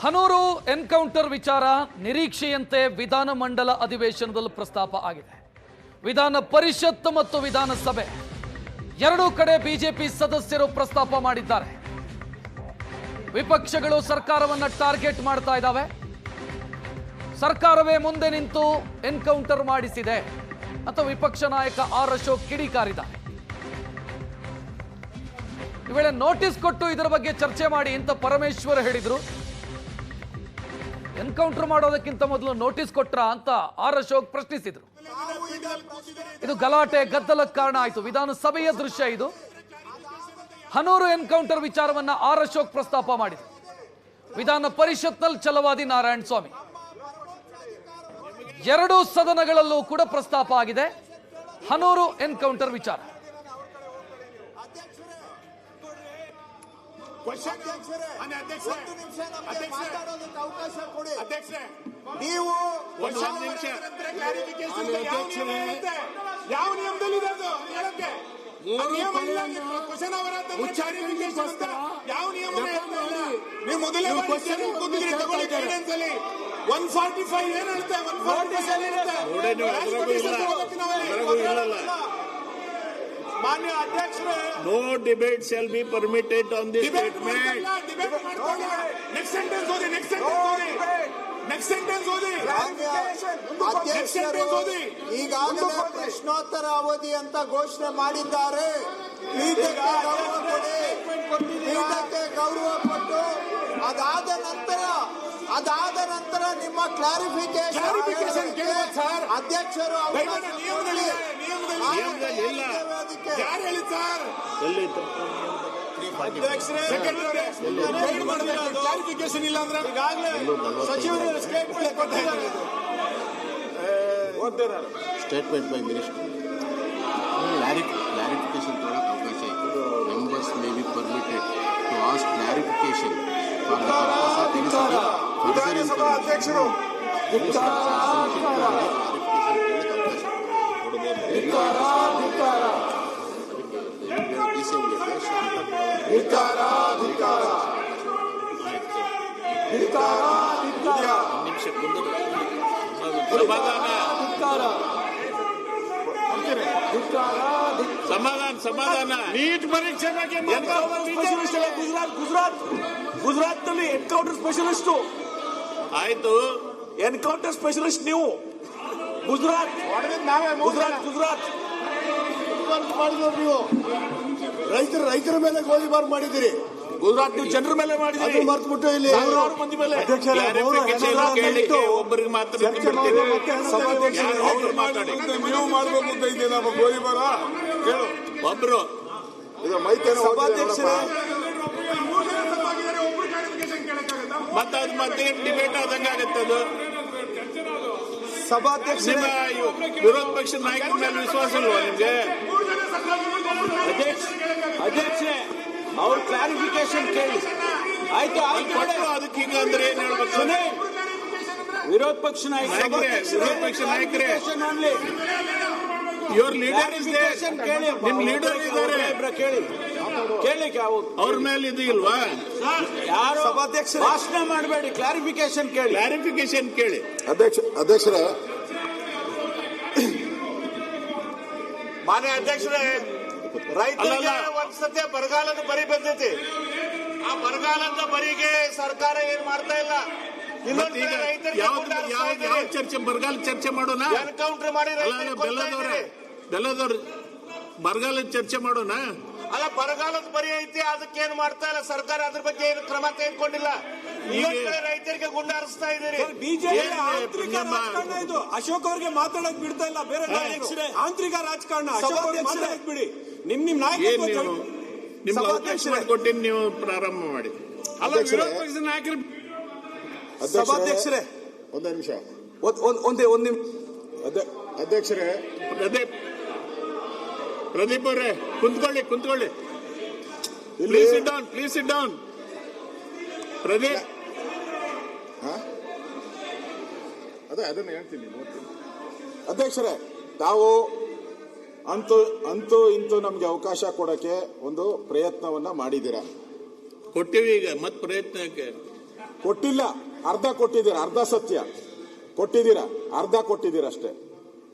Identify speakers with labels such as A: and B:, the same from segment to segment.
A: Hanur encounter ವಿಚಾರ ನಿರೀಕ್ಷೆಯಂತೆ ವಿಧಾನಮಂಡಲ ಅಧಿವೇಶನದಲ್ಲಿ ಪ್ರಸ್ತಾಪ ಆಗಿದೆ. ವಿಧಾನ ಪರಿಷತ್ ಮತ್ತು ವಿಧಾನಸಭೆ ಎರಡೂ ಕಡೆ ಬಿಜೆಪಿ ಸದಸ್ಯರು ಪ್ರಸ್ತಾಪ ಮಾಡಿದ್ದಾರೆ. ವಿಪಕ್ಷಗಳು ಸರ್ಕಾರವನ್ನು ಟಾರ್ಗೆಟ್ ಮಾಡ್ತಾ ಇದ್ದಾವೆ. ಸರ್ಕಾರವೇ ಮುಂದೆ ನಿಂತು ಎನ್ಕೌಂಟರ್ ಮಾಡಿಸಿದೆ ಅಂತ ವಿಪಕ್ಷ ನಾಯಕ ಆರ್ ಅಶೋಕ್ ಕಿಡಿಕಾರಿದ್ದಾರೆ. ಈ ವೇಳೆ ನೋಟಿಸ್ ಕೊಟ್ಟು ಇದರ ಬಗ್ಗೆ ಚರ್ಚೆ ಮಾಡಿ ಅಂತ ಪರಮೇಶ್ವರ್ ಹೇಳಿದ್ರು. ಎನ್ಕೌಂಟರ್ ಮಾಡೋದಕ್ಕಿಂತ ಮೊದಲು ನೋಟಿಸ್ ಕೊಟ್ರ ಅಂತ ಆರ್ ಅಶೋಕ್ ಪ್ರಶ್ನಿಸಿದ್ರು. ಇದು ಗಲಾಟೆ ಗದ್ದಲಕ್ಕೆ ಕಾರಣ ಆಯಿತು. ವಿಧಾನಸಭೆಯ ದೃಶ್ಯ ಇದು. ಹನೂರು ಎನ್ಕೌಂಟರ್ ವಿಚಾರವನ್ನ ಆರ್ ಅಶೋಕ್ ಪ್ರಸ್ತಾಪ ಮಾಡಿದ್ರು. ವಿಧಾನ ಪರಿಷತ್ನಲ್ಲಿ ಛಲವಾದಿ ನಾರಾಯಣ ಸ್ವಾಮಿ ಎರಡೂ ಸದನಗಳಲ್ಲೂ ಕೂಡ ಪ್ರಸ್ತಾಪ ಆಗಿದೆ ಹನೂರು ಎನ್ಕೌಂಟರ್ ವಿಚಾರ.
B: ನೀವು ಯಾವ ನಿಯಮದಲ್ಲಿ ಯಾವ ನಿಯಮ ನೀವು ಮೊದಲೇ 145 ಏನ್ ಹೇಳುತ್ತೆ? ಮಾನ್ಯ ಅಧ್ಯಕ್ಷರೇ,
C: no debate shall be permitted on this statement.
B: Next sentence ಓದಿ. ನೆಕ್ಸ್ಟ್ ಸೆಂಟೆನ್ಸ್ ಓದಿ.
D: ಅಧ್ಯಕ್ಷರು ಈಗಾಗಲೇ ಪ್ರಶ್ನೋತ್ತರ ಅವಧಿ ಅಂತ ಘೋಷಣೆ ಮಾಡಿದ್ದಾರೆ. ಪೀಠಕ್ಕೆ ಗೌರವ ಕೊಟ್ಟು ಅದಾದ ನಂತರ ನಿಮ್ಮ ಕ್ಲಾರಿಫಿಕೇಶನ್ ಅಧ್ಯಕ್ಷರು
B: ಯಾರು ಹೇಳಿ ಸರ್? ಕ್ಲಾರಿಫಿಕೇಶನ್ ಇಲ್ಲ ಅಂದ್ರೆ ಈಗಾಗಲೇ ಸಚಿವರು statement
E: statement by minister clarification ತಗೊಳ್ಳೋಕೆ ಅವಕಾಶ ಇತ್ತು. Members may be permitted to ask clarification for the purpose of any further
B: ಅಧ್ಯಕ್ಷರು
C: ಸಮಾಧಾನ
B: ನೀಟ್ ಪರೀಕ್ಷೆ ಬಗ್ಗೆ ಗುಜರಾತ್ ನಲ್ಲಿ ಎನ್ಕೌಂಟರ್ ಸ್ಪೆಷಲಿಸ್ಟ್
C: ಆಯ್ತು.
B: ಎನ್ಕೌಂಟರ್ ಸ್ಪೆಷಲಿಸ್ಟ್ ನೀವು ಗುಜರಾತ್
D: ಮಾಡಿದ್ರು. ನೀವು ರೈತರ ಮೇಲೆ ಗೋಲಿಬಾರ್ ಮಾಡಿದಿರಿ.
B: ಗುಜರಾತ್ ನೀವು ಜನರ ಮೇಲೆ ಮಾಡಿದಿರಿ.
D: ಮರ್ತ್ಬಿಟ್ಟು ಇಲ್ಲಿ
B: ಸಾವಿರಾರು ಮಂದಿ ಮೇಲೆ
C: ಒಬ್ಬರಿಗೆ ಮಾತ್ರ
B: ನೀವು ಮಾಡಬೇಕು ಅಂತ ಇದ್ದೀವಿ. ನಮ್ಮ ಗೋಲಿಬಾರ ಹೇಳು
C: ಒಬ್ರು
D: ಇದು ಮೈಕೇನ
C: ಮತ್ತೆ ಅದು ಮತ್ತೆ ಡಿಬೇಟ್ ಆದಂಗೆ ಆಗುತ್ತೆ. ಅದು
D: ಸಭಾಧ್ಯಕ್ಷ
C: ವಿರೋಧ ಪಕ್ಷದ ನಾಯಕರ ಮೇಲೆ ವಿಶ್ವಾಸ ಇಲ್ವಾ ನಿಮ್ಗೆ?
B: ಅಧ್ಯಕ್ಷ ಅವ್ರ ಕ್ಲಾರಿಫಿಕೇಶನ್ ಕೇಳಿ. ಆಯ್ತು
C: ಅದಕ್ಕೆ ಈಗ ಅಂದ್ರೆ ಏನ್ ಹೇಳ್ಬೇಕು?
B: ವಿರೋಧ ಪಕ್ಷ ನಾಯಕರೇ
C: ಇವ್ರ ಲೀಡರ್
B: ಕೇಳಿ.
C: ನಿಮ್ ಲೀಡರ್ ಇದ್ದಾರೆ
B: ಕೇಳಿ
C: ಅವ್ರ ಮೇಲೆ ಇದು ಇಲ್ವಾ?
B: ಯಾರು ಸಭಾಧ್ಯಕ್ಷ ಭಾಷಣ ಮಾಡಬೇಡಿ. ಕ್ಲಾರಿಫಿಕೇಶನ್
C: ಕೇಳಿ.
D: ಅಧ್ಯಕ್ಷರೇ
B: ಮಾನ್ಯ ಅಧ್ಯಕ್ಷರೇ, ರೈತರಿಗೆ ಒಂದ್ಸತಿ ಬರಗಾಲದ ಬರಿ ಬಂದೈತಿ. ಆ ಬರಗಾಲದ ಬರಿಗೆ ಸರ್ಕಾರ ಏನ್ ಮಾಡ್ತಾ ಇಲ್ಲ.
C: ಯಾವ ಚರ್ಚೆ ಬರಗಾಲ ಚರ್ಚೆ ಮಾಡೋಣ?
B: ಎನ್ಕೌಂಟರ್ ಮಾಡಿ
C: ಬೆಲ್ಲದವ್ರು ಬರಗಾಲ ಚರ್ಚೆ ಮಾಡೋಣ.
B: ಅಲ್ಲ, ಬರಗಾಲದ ಬರಿ ಐತಿ, ಅದಕ್ಕೇನ್ ಮಾಡ್ತಾ ಇಲ್ಲ ಸರ್ಕಾರ. ಅದ್ರ ಬಗ್ಗೆ ಏನು ಕ್ರಮ ತೆಗೆದುಕೊಂಡಿಲ್ಲ. ರೈತರಿಗೆ ಗುಂಡಾರಿಸ್ತಾ ಇದ್ದೀರಿ. ಅಶೋಕ್ ಅವ್ರಿಗೆ ಮಾತಾಡಕ್ ಬಿಡ್ತಾ ಇಲ್ಲ. ಬೇರೆ ಆಂತರಿಕ ರಾಜಕಾರಣ ಮಾತಾಡಕ್ ಬಿಡಿ. ನಿಮ್ ನಾಯಕ
C: ಅವಕಾಶ ಕೊಟ್ಟಿನಿ, ನೀವು ಪ್ರಾರಂಭ ಮಾಡಿ.
B: ಅಲ್ಲ, ವಿರೋಧ ಪಕ್ಷದ ನಾಯಕರು
D: ಸಭಾಧ್ಯಕ್ಷರೇ ಒಂದೇ ನಿಮಿಷ. ಒಂದೇ ಅಧ್ಯಕ್ಷರೇ,
C: ಪ್ರದೀಪ್ ಅವರೇ ಕುಂತ್ಕೊಳ್ಳಿ. Please sit down. ಪ್ರದೀಪ್
D: ಅದನ್ನ ಹೇಳ್ತೀನಿ, ನೋಡ್ತೀನಿ. ಅಧ್ಯಕ್ಷರೇ, ತಾವು ಅಂತೂ ಇಂತೂ ನಮ್ಗೆ ಅವಕಾಶ ಕೊಡಕ್ಕೆ ಒಂದು ಪ್ರಯತ್ನವನ್ನ ಮಾಡಿದ್ದೀರಾ.
C: ಕೊಟ್ಟಿವಿ. ಈಗ ಮತ್ತೆ ಪ್ರಯತ್ನಕ್ಕೆ
D: ಕೊಟ್ಟಿಲ್ಲ, ಅರ್ಧ ಕೊಟ್ಟಿದ್ದೀರಾ, ಅರ್ಧ ಸತ್ಯ ಕೊಟ್ಟಿದ್ದೀರಾ, ಅರ್ಧ ಕೊಟ್ಟಿದ್ದೀರಾ ಅಷ್ಟೇ,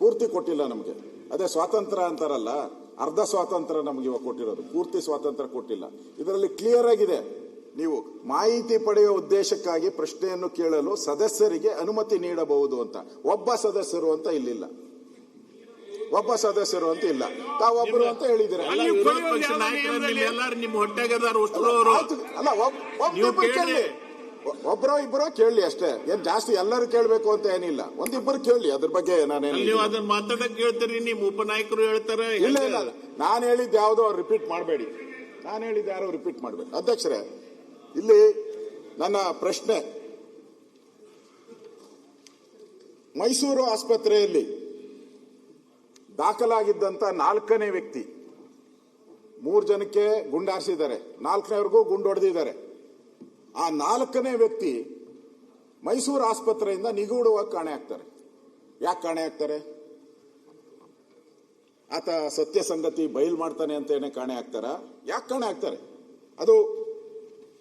D: ಪೂರ್ತಿ ಕೊಟ್ಟಿಲ್ಲ ನಮಗೆ. ಅದೇ ಸ್ವಾತಂತ್ರ್ಯ ಅಂತಾರಲ್ಲ, ಅರ್ಧ ಸ್ವಾತಂತ್ರ್ಯ ನಮಗೆ ಇವಾಗ ಕೊಟ್ಟಿರೋದು, ಪೂರ್ತಿ ಸ್ವಾತಂತ್ರ್ಯ ಕೊಟ್ಟಿಲ್ಲ. ಇದರಲ್ಲಿ ಕ್ಲಿಯರ್ ಆಗಿದೆ, ನೀವು ಮಾಹಿತಿ ಪಡೆಯುವ ಉದ್ದೇಶಕ್ಕಾಗಿ ಪ್ರಶ್ನೆಯನ್ನು ಕೇಳಲು ಸದಸ್ಯರಿಗೆ ಅನುಮತಿ ನೀಡಬಹುದು ಅಂತ. ಒಬ್ಬ ಸದಸ್ಯರು ಅಂತ ಇಲ್ಲಿಲ್ಲ, ಒಬ್ಬ ಸದಸ್ಯರು ಅಂತ ಇಲ್ಲ, ತಾವೊಬ್ಬರು ಅಂತ ಹೇಳಿದ್ದೀರಾ.
C: ಎಲ್ಲ ವಿರೋಧ ಪಕ್ಷ ನಾಯಕರು ಎಲ್ಲರೂ ನಿಮ್ಮ ಹೊಟ್ಟೆಗದಾರ ಉಸ್ತುವರು.
D: ಅಲ್ಲ, ಒಬ್ಬೊಬ್ರು ಕೇಳಿ, ಒಬ್ಬರೋ ಇಬ್ಬರೋ ಕೇಳಲಿ ಅಷ್ಟೇ, ಏನ್ ಜಾಸ್ತಿ ಎಲ್ಲರೂ ಕೇಳಬೇಕು ಅಂತ ಏನಿಲ್ಲ, ಒಂದಿಬ್ಬರು ಕೇಳಿ. ಅದ್ರ ಬಗ್ಗೆ ನಾನೇನು
C: ನೀವು ಅದನ್ನ ಮಾತಾಡಕ್ ಕೇಳ್ತೀರಿ, ನಿಮ್ಮ ಉಪನಾಯಕರು ಹೇಳ್ತಾರೆ.
D: ಇಲ್ಲ ಇಲ್ಲ, ನಾನು ಹೇಳಿದ್ದು ಯಾವುದೋ ರಿಪೀಟ್ ಮಾಡಬೇಡಿ, ನಾನು ಹೇಳಿದ್ದು ಯಾರೋ ರಿಪೀಟ್ ಮಾಡಬೇಡಿ. ಅಧ್ಯಕ್ಷರೇ, ಇಲ್ಲಿ ನನ್ನ ಪ್ರಶ್ನೆ, ಮೈಸೂರು ಆಸ್ಪತ್ರೆಯಲ್ಲಿ ದಾಖಲಾಗಿದ್ದಂತ 4ನೇ ವ್ಯಕ್ತಿ, 3 ಜನಕ್ಕೆ ಗುಂಡಾರಿಸಿದ್ದಾರೆ, 4ನೇವರೆಗೂ ಗುಂಡು ಹೊಡೆದಿದ್ದಾರೆ. ಆ 4ನೇ ವ್ಯಕ್ತಿ ಮೈಸೂರು ಆಸ್ಪತ್ರೆಯಿಂದ ನಿಗೂಢವಾಗಿ ಕಾಣೆ ಆಗ್ತಾರೆ. ಯಾಕೆ ಕಾಣೆ ಆಗ್ತಾರೆ? ಆತ ಸತ್ಯ ಸಂಗತಿ ಬಯಲು ಮಾಡ್ತಾನೆ ಅಂತ ಏನೇ ಕಾಣೆ ಆಗ್ತಾರ? ಯಾಕೆ ಕಾಣೆ ಆಗ್ತಾರೆ? ಅದು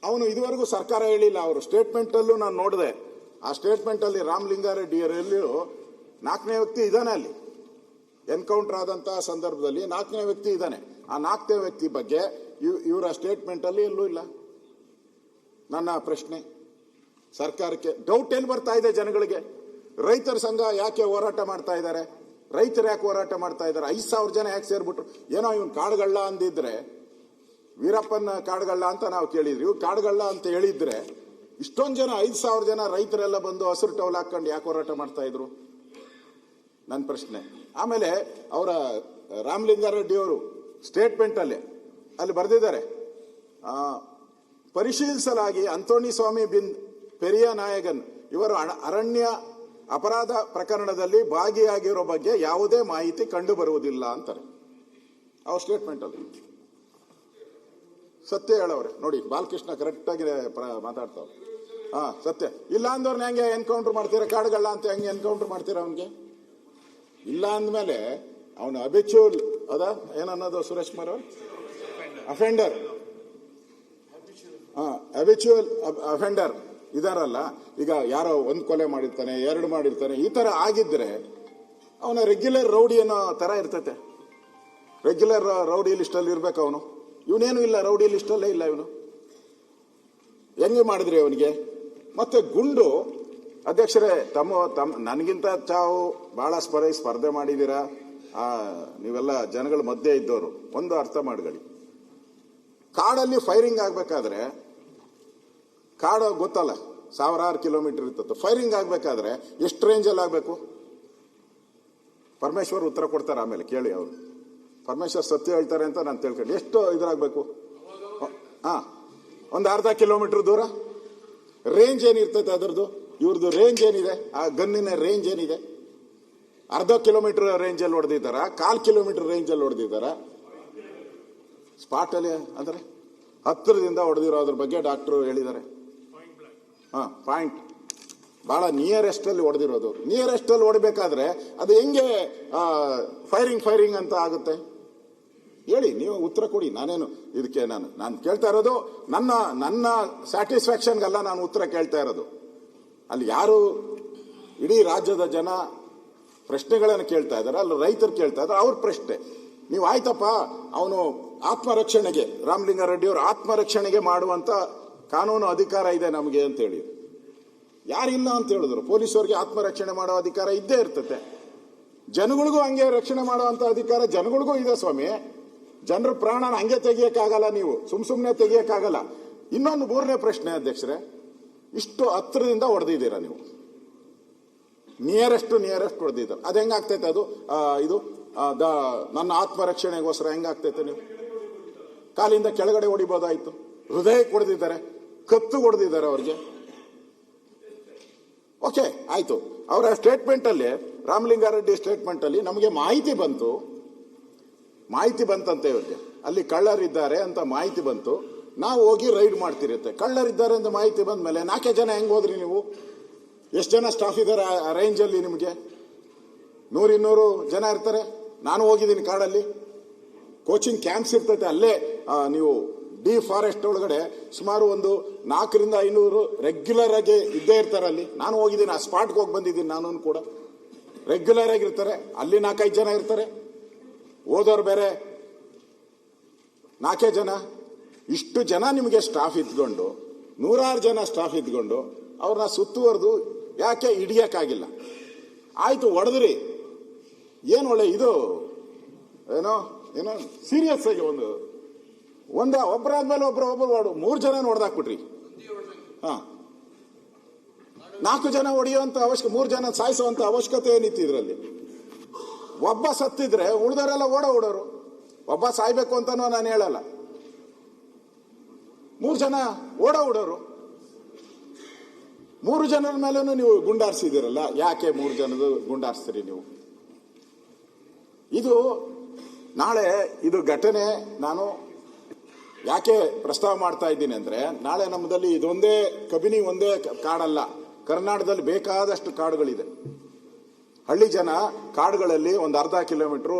D: ಅವನು ಇದುವರೆಗೂ ಸರ್ಕಾರ ಹೇಳಿಲ್ಲ. ಅವರು ಸ್ಟೇಟ್ಮೆಂಟ್ ಅಲ್ಲೂ ನಾನು ನೋಡಿದೆ, ಆ ಸ್ಟೇಟ್ಮೆಂಟ್ ಅಲ್ಲಿ ರಾಮಲಿಂಗಾರೆಡ್ಡಿ ಅವರಲ್ಲಿಯೂ 4ನೇ ವ್ಯಕ್ತಿ ಇದ್ದಾನೆ. ಅಲ್ಲಿ ಎನ್ಕೌಂಟರ್ ಆದಂತಹ ಸಂದರ್ಭದಲ್ಲಿ 4ನೇ ವ್ಯಕ್ತಿ ಇದ್ದಾನೆ. ಆ 4ನೇ ವ್ಯಕ್ತಿ ಬಗ್ಗೆ ಇವರ ಸ್ಟೇಟ್ಮೆಂಟ್ ಅಲ್ಲಿ ಎಲ್ಲೂ ಇಲ್ಲ. ನನ್ನ ಪ್ರಶ್ನೆ ಸರ್ಕಾರಕ್ಕೆ, ಡೌಟ್ ಎಲ್ಲಿ ಬರ್ತಾ ಇದೆ ಜನಗಳಿಗೆ? ರೈತರ ಸಂಘ ಯಾಕೆ ಹೋರಾಟ ಮಾಡ್ತಾ ಇದ್ದಾರೆ? ರೈತರು ಯಾಕೆ ಹೋರಾಟ ಮಾಡ್ತಾ ಇದ್ದಾರೆ? 5,000 ಜನ ಯಾಕೆ ಸೇರ್ಬಿಟ್ರು? ಏನೋ ಇವನ್ ಕಾಡುಗಳ್ಳ ಅಂದಿದ್ರೆ, ವೀರಪ್ಪನ ಕಾಡುಗಳ್ಳ ಅಂತ ನಾವು ಕೇಳಿದ್ರಿ, ಇವ್ ಕಾಡುಗಳ್ಳ ಅಂತ ಹೇಳಿದ್ರೆ ಇಷ್ಟೊಂದು ಜನ 5,000 ಜನ ರೈತರೆಲ್ಲ ಬಂದು ಹಸಿರು ಟವಲ್ ಹಾಕೊಂಡು ಯಾಕೆ ಹೋರಾಟ ಮಾಡ್ತಾ ಇದ್ರು? ನನ್ನ ಪ್ರಶ್ನೆ. ಆಮೇಲೆ ಅವರ ರಾಮಲಿಂಗಾರೆಡ್ಡಿ ಅವರು ಸ್ಟೇಟ್ಮೆಂಟ್ ಅಲ್ಲಿ ಬರೆದಿದ್ದಾರೆ, ಪರಿಶೀಲಿಸಲಾಗಿ ಅಂತೋಣಿ ಸ್ವಾಮಿ ಬಿನ್ ಪೆರಿಯ ನಾಯಗನ್ ಇವರು ಅರಣ್ಯ ಅಪರಾಧ ಪ್ರಕರಣದಲ್ಲಿ ಭಾಗಿಯಾಗಿರೋ ಬಗ್ಗೆ ಯಾವುದೇ ಮಾಹಿತಿ ಕಂಡು ಬರುವುದಿಲ್ಲ ಅಂತಾರೆ ಅವ್ರ ಸ್ಟೇಟ್ಮೆಂಟ್ ಅಲ್ಲಿ. ಸತ್ಯ ಹೇಳವ್ರೆ ನೋಡಿ, ಬಾಲಕೃಷ್ಣ ಕರೆಕ್ಟ್ ಆಗಿ ಮಾತಾಡ್ತಾವ್ರೆ. ಸತ್ಯ ಇಲ್ಲ ಅಂದವ್ರನ್ನ ಹೆಂಗೆ ಎನ್ಕೌಂಟರ್ ಮಾಡ್ತೀರಾ? ಕಾಡುಗಳ್ಳ ಅಂತ ಹೆಂಗೆ ಎನ್ಕೌಂಟರ್ ಮಾಡ್ತೀರಾ ಅವನ್ಗೆ? ಇಲ್ಲ ಅಂದ್ಮೇಲೆ ಅವನು ಅಬಿಚೂಲ್ ಅದ ಏನನ್ನೋದು ಸುರೇಶ್ ಕುಮಾರ್ ಅವರು ಅಫೆಂಡರ್, ಅಬಿಚುವಲ್ ಅಫೆಂಡರ್ ಇದಾರಲ್ಲ, ಈಗ ಯಾರೋ 1 ಕೊಲೆ ಮಾಡಿರ್ತಾನೆ, 2 ಮಾಡಿರ್ತಾನೆ, ಈ ತರ ಆಗಿದ್ರೆ ಅವನ ರೆಗ್ಯುಲರ್ ರೌಡಿ ಅನ್ನೋ ತರ ಇರ್ತೈತೆ. ರೆಗ್ಯುಲರ್ ರೌಡಿ ಲಿಸ್ಟ್ ಅಲ್ಲಿ ಇರ್ಬೇಕು ಅವನು. ಇವನೇನು ಇಲ್ಲ, ರೌಡಿ ಲಿಸ್ಟ್ ಅಲ್ಲೇ ಇಲ್ಲ ಇವನು. ಹೆಂಗೆ ಮಾಡಿದ್ರಿ ಅವನಿಗೆ? ಮತ್ತೆ ಗುಂಡು, ಅಧ್ಯಕ್ಷರೇ, ನನಗಿಂತ ತಾವು ಬಹಳ ಸ್ಪರ್ಧೆ ಮಾಡಿದ್ದೀರಾ, ನೀವೆಲ್ಲ ಜನಗಳ ಮಧ್ಯೆ ಇದ್ದವರು. ಒಂದು ಅರ್ಥ ಮಾಡ್ಕೊಳ್ಳಿ, ಕಾಡಲ್ಲಿ ಫೈರಿಂಗ್ ಆಗ್ಬೇಕಾದ್ರೆ, ಕಾಡು ಗೊತ್ತಲ್ಲ, 1000 ಕಿಲೋಮೀಟರ್ ಇರ್ತದೆ, ಫೈರಿಂಗ್ ಆಗ್ಬೇಕಾದ್ರೆ ಎಷ್ಟು ರೇಂಜಲ್ಲಿ ಆಗ್ಬೇಕು? ಪರಮೇಶ್ವರ್ ಉತ್ತರ ಕೊಡ್ತಾರೆ, ಆಮೇಲೆ ಕೇಳಿ ಅವರು. ಪರಮೇಶ್ವರ್ ಸತ್ಯ ಹೇಳ್ತಾರೆ ಅಂತ ನಾನು ತಿಳ್ಕೊಂಡು, ಎಷ್ಟು ಇದ್ರಾಗಬೇಕು? ಒಂದು ಅರ್ಧ ಕಿಲೋಮೀಟರ್ ದೂರ ರೇಂಜ್ ಏನಿರ್ತೈತೆ ಅದರದ್ದು, ಇವ್ರದ್ದು ರೇಂಜ್ ಏನಿದೆ, ಆ ಗನ್ನಿನ ರೇಂಜ್ ಏನಿದೆ? ಅರ್ಧ ಕಿಲೋಮೀಟರ್ ರೇಂಜಲ್ಲಿ ಹೊಡೆದಿದ್ದಾರ, 1/4 ಕಿಲೋಮೀಟರ್ ರೇಂಜಲ್ಲಿ ಹೊಡೆದಿದ್ದಾರ? ಸ್ಪಾಟ್ ಅಲ್ಲಿ ಅಂದ್ರೆ ಹತ್ತಿರದಿಂದ ಹೊಡೆದಿರೋದ್ರ ಬಗ್ಗೆ ಡಾಕ್ಟರ್ ಹೇಳಿದ್ದಾರೆ. ಪಾಯಿಂಟ್ ಬಹಳ ನಿಯರೆಸ್ಟ್ ಅಲ್ಲಿ ಹೊಡೆದಿರೋದು. ನಿಯರೆಸ್ಟ್ ಅಲ್ಲಿ ಹೊಡಬೇಕಾದ್ರೆ ಅದು ಹೆಂಗೆ ಫೈರಿಂಗ್ ಅಂತ ಆಗುತ್ತೆ? ಹೇಳಿ, ನೀವು ಉತ್ತರ ಕೊಡಿ. ನಾನೇನು ಇದಕ್ಕೆ ನಾನು ಕೇಳ್ತಾ ಇರೋದು ನನ್ನ ಸ್ಯಾಟಿಸ್ಫ್ಯಾಕ್ಷನ್ಗಲ್ಲ ನಾನು ಉತ್ತರ ಕೇಳ್ತಾ ಇರೋದು. ಅಲ್ಲಿ ಯಾರು ಇಡೀ ರಾಜ್ಯದ ಜನ ಪ್ರಶ್ನೆಗಳನ್ನು ಕೇಳ್ತಾ ಇದ್ದಾರೆ, ಅಲ್ಲಿ ರೈತರು ಕೇಳ್ತಾ ಇದ್ದಾರೆ, ಅವ್ರ ಪ್ರಶ್ನೆ. ನೀವು ಆಯ್ತಪ್ಪ, ಅವನು ಆತ್ಮರಕ್ಷಣೆಗೆ, ರಾಮಲಿಂಗಾರೆಡ್ಡಿ ಅವರು ಆತ್ಮರಕ್ಷಣೆಗೆ ಮಾಡುವಂತ ಕಾನೂನು ಅಧಿಕಾರ ಇದೆ ನಮಗೆ ಅಂತ ಹೇಳಿ, ಯಾರಿಲ್ಲ ಅಂತ ಹೇಳಿದ್ರು? ಪೊಲೀಸರಿಗೆ ಆತ್ಮರಕ್ಷಣೆ ಮಾಡೋ ಅಧಿಕಾರ ಇದ್ದೇ ಇರ್ತತೆ. ಜನಗಳಿಗೂ ಹಂಗೆ ರಕ್ಷಣೆ ಮಾಡುವಂತ ಅಧಿಕಾರ ಜನಗಳಿಗೂ ಇದೆ ಸ್ವಾಮಿ. ಜನರ ಪ್ರಾಣನ ಹಂಗೆ ತೆಗಿಯಕ್ಕಾಗಲ್ಲ, ನೀವು ಸುಮ್ನೆ ತೆಗಿಯಕ್ಕಾಗಲ್ಲ. ಇನ್ನೊಂದು 3ನೇ ಪ್ರಶ್ನೆ ಅಧ್ಯಕ್ಷರೇ, ಇಷ್ಟು ಹತ್ತಿರದಿಂದ ಹೊಡೆದಿದ್ದೀರಾ ನೀವು, ನಿಯರೆಸ್ಟ್ ಹೊಡೆದಿದ್ದಾರೆ. ಅದು ಹೆಂಗಾಗ್ತೈತೆ? ಅದು ಇದು ನನ್ನ ಆತ್ಮರಕ್ಷಣೆಗೋಸ್ಕರ ಹೆಂಗಾಗ್ತೈತೆ? ನೀವು ಕಾಲಿಂದ ಕೆಳಗಡೆ ಹೊಡಿಬೋದಾಯ್ತು, ಹೃದಯಕ್ಕೆ ಹೊಡೆದಿದ್ದಾರೆ, ಕತ್ತು ಹೊಡೆದಿದ್ದಾರೆ ಅವ್ರಿಗೆ. ಓಕೆ, ಆಯ್ತು. ಅವರ ಸ್ಟೇಟ್ಮೆಂಟ್ ಅಲ್ಲಿ, ರಾಮಲಿಂಗಾರೆಡ್ಡಿ ಸ್ಟೇಟ್ಮೆಂಟ್ ಅಲ್ಲಿ ನಮಗೆ ಮಾಹಿತಿ ಬಂತಂತೆ, ಇವ್ರಿಗೆ ಅಲ್ಲಿ ಕಳ್ಳರಿದ್ದಾರೆ ಅಂತ ಮಾಹಿತಿ ಬಂತು. ನಾವು ಹೋಗಿ ರೈಡ್ ಮಾಡ್ತಿರುತ್ತೆ. ಕಳ್ಳರಿದ್ದಾರೆ ಅಂತ ಮಾಹಿತಿ ಬಂದ ಮೇಲೆ 4 ಜನ ಹೆಂಗ್ ಹೋದ್ರಿ ನೀವು? ಎಷ್ಟು ಜನ ಸ್ಟಾಫ್ ಇದ್ದಾರೆ ಆ ರೇಂಜ್ ಅಲ್ಲಿ? ನಿಮಗೆ 100-200 ಜನ ಇರ್ತಾರೆ. ನಾನು ಹೋಗಿದ್ದೀನಿ ಕಾಡಲ್ಲಿ, ಕೋಚಿಂಗ್ ಕ್ಯಾಂಪ್ಸ್ ಇರ್ತೈತೆ, ಅಲ್ಲೇ ನೀವು ಡಿ ಫಾರೆಸ್ಟ್ ಒಳಗಡೆ ಸುಮಾರು ಒಂದು 400 ರಿಂದ 500 ರೆಗ್ಯುಲರ್ ಆಗಿ ಇದ್ದೇ ಇರ್ತಾರೆ ಅಲ್ಲಿ. ನಾನು ಹೋಗಿದ್ದೀನಿ, ಆ ಸ್ಪಾಟ್ಗೆ ಹೋಗಿ ಬಂದಿದ್ದೀನಿ. ನಾನು ಕೂಡ ರೆಗ್ಯುಲರ್ ಆಗಿರ್ತಾರೆ ಅಲ್ಲಿ. 4-5 ಜನ ಇರ್ತಾರೆ, ಓದೋರು ಬೇರೆ 4 ಜನ. ಇಷ್ಟು ಜನ ನಿಮಗೆ ಸ್ಟಾಫ್ ಇದ್ಕೊಂಡು, 100 ಜನ ಸ್ಟಾಫ್ ಇದ್ಕೊಂಡು ಅವ್ರನ್ನ ಸುತ್ತುವರೆದು ಯಾಕೆ ಹಿಡಿಯಕ್ಕಾಗಿಲ್ಲ? ಆಯ್ತು, ಹೊಡೆದ್ರಿ, ಏನು ಒಳ್ಳೆ ಇದು ಏನೋ ಸೀರಿಯಸ್ ಆಗಿ ಒಬ್ಬರಾದ್ಮೇಲೆ ಒಬ್ರು 3 ಜನ ಹೊಡೆದಾಕ್ಬಿಟ್ರಿ. 4 ಜನ ಹೊಡೆಯುವಂತ ಅವಶ್ಯಕ, 3 ಜನ ಸಾಯಿಸುವಂತ ಅವಶ್ಯಕತೆ ಏನಿತ್ತು ಇದರಲ್ಲಿ? ಒಬ್ಬ ಸತ್ತಿದ್ರೆ ಉಳಿದವರೆಲ್ಲ ಓಡೋರು. ಒಬ್ಬ ಸಾಯ್ಬೇಕು ಅಂತಾನೂ ನಾನು ಹೇಳಲ್ಲ, 3 ಜನ ಓಡೋರು. 3 ಜನರ ಮೇಲೂ ನೀವು ಗುಂಡಾರಿಸಿದಿರಲ್ಲ, ಯಾಕೆ 3 ಜನದ ಗುಂಡಾರಿಸ್ತೀರಿ ನೀವು? ಇದು ನಾಳೆ ಇದು ಘಟನೆ ನಾನು ಯಾಕೆ ಪ್ರಸ್ತಾವ ಮಾಡ್ತಾ ಇದ್ದೀನಿ ಅಂದ್ರೆ, ನಾಳೆ ನಮ್ಮದಲ್ಲಿ ಇದೊಂದೇ ಕಬಿನಿ ಒಂದೇ ಕಾಡಲ್ಲ, ಕರ್ನಾಟಕದಲ್ಲಿ ಬೇಕಾದಷ್ಟು ಕಾಡುಗಳಿದೆ. ಹಳ್ಳಿ ಜನ ಕಾಡುಗಳಲ್ಲಿ ಒಂದು ಅರ್ಧ ಕಿಲೋಮೀಟರ್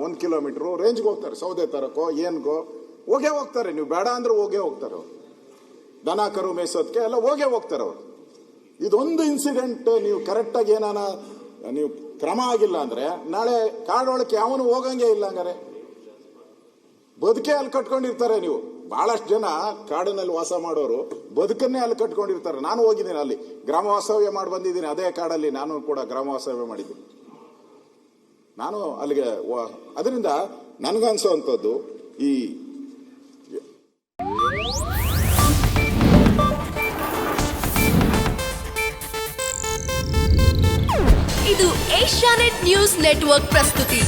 D: 1 ಕಿಲೋಮೀಟರ್ ರೇಂಜ್ಗೆ ಹೋಗ್ತಾರೆ, ಸೌದೆ ತರಕೋ ಏನ್ಗೋ ಹೋಗೇ ಹೋಗ್ತಾರೆ. ನೀವು ಬೇಡ ಅಂದ್ರೆ ಹೋಗೇ ಹೋಗ್ತಾರೆ ಅವರು, ದನ ಕರು ಮೇಯಿಸೋದಕ್ಕೆ ಎಲ್ಲ ಹೋಗೇ ಹೋಗ್ತಾರೆ ಅವರು. ಇದೊಂದು ಇನ್ಸಿಡೆಂಟ್ ನೀವು ಕರೆಕ್ಟಾಗಿ ನೀವು ಕ್ರಮ ಆಗಿಲ್ಲ ಅಂದ್ರೆ ನಾಳೆ ಕಾಡೊಳಕ್ಕೆ ಯಾವನು ಹೋಗಂಗೆ ಇಲ್ಲ. ಹಂಗಾರೆ ಬದುಕೆ ಅಲ್ಲಿ ಕಟ್ಕೊಂಡಿರ್ತಾರೆ. ನೀವು ಬಹಳಷ್ಟು ಜನ ಕಾಡಿನಲ್ಲಿ ವಾಸ ಮಾಡೋರು ಬದುಕನ್ನೇ ಅಲ್ಲಿ ಕಟ್ಕೊಂಡಿರ್ತಾರೆ. ನಾನು ಹೋಗಿದ್ದೀನಿ, ಅಲ್ಲಿ ಗ್ರಾಮ ವಾಸ್ತವ್ಯ ಮಾಡಿ ಬಂದಿದ್ದೀನಿ. ಅದೇ ಕಾಡಲ್ಲಿ ನಾನು ಕೂಡ ಗ್ರಾಮ ವಾಸ್ತವ್ಯ ಮಾಡಿದ್ದೀನಿ. ನಾನು ಅಲ್ಲಿಗೆ ಅದರಿಂದ ನನಗನ್ಸೋವಂಥದ್ದು ಈ
F: ಇದು ಏಷ್ಯಾನೆಟ್ ನ್ಯೂಸ್ ನೆಟ್ವರ್ಕ್ ಪ್ರಸ್ತುತಿ.